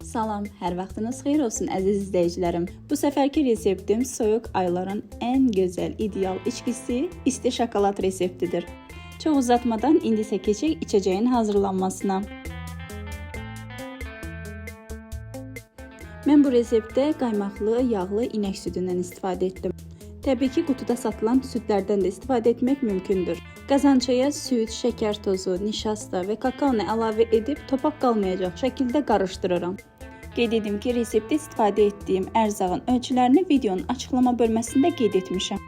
Salam, hər vaxtınız xeyir olsun əziz izləyicilərim. Bu səfərki reseptim soyuq ayların ən gözəl, ideal içkisi isti şokolad reseptidir. Çox uzatmadan indi isə keçək içəcəyin hazırlanmasına. Mən bu reseptdə qaymaqlı, yağlı inək südündən istifadə etdim. Təbii ki, qutuda satılan südlərdən də istifadə etmək mümkündür. Qazançaya süd, şəkər tozu, nişasta və kakaonu əlavə edib topaq qalmayacaq şəkildə qarışdırıram. Qeyd edim ki, reseptdə istifadə etdiyim ərzağın ölçülərini videonun açıqlama bölməsində qeyd etmişəm.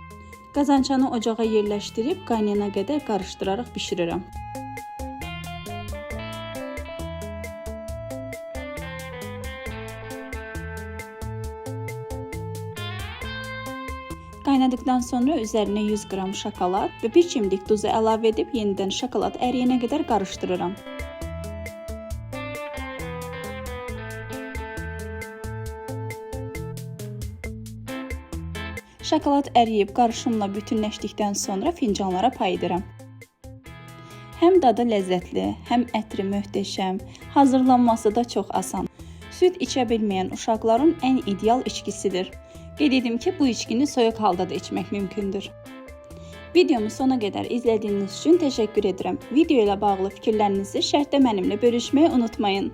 Qazançanı ocağa yerləşdirib qaynayana qədər qarışdıraraq bişirirəm. Qaynadıqdan sonra üzərinə 100 qram şokolad və bir çimdik duzu əlavə edib yenidən şokolad əriyənə qədər qarışdırıram. Şokolad əriyib qarışımla bütünləşdikdən sonra fincanlara paylayıram. Həm dadı ləzzətli, həm ətri möhtəşəm, hazırlanması da çox asan. Süd içə bilməyən uşaqların ən ideal içkisidir. Qeyd edim ki, bu içkini soyuq halda da içmək mümkündür. Videomu sona qədər izlədiyiniz üçün təşəkkür edirəm. Video ilə bağlı fikirlərinizi şərhdə mənimlə bölüşməyi unutmayın.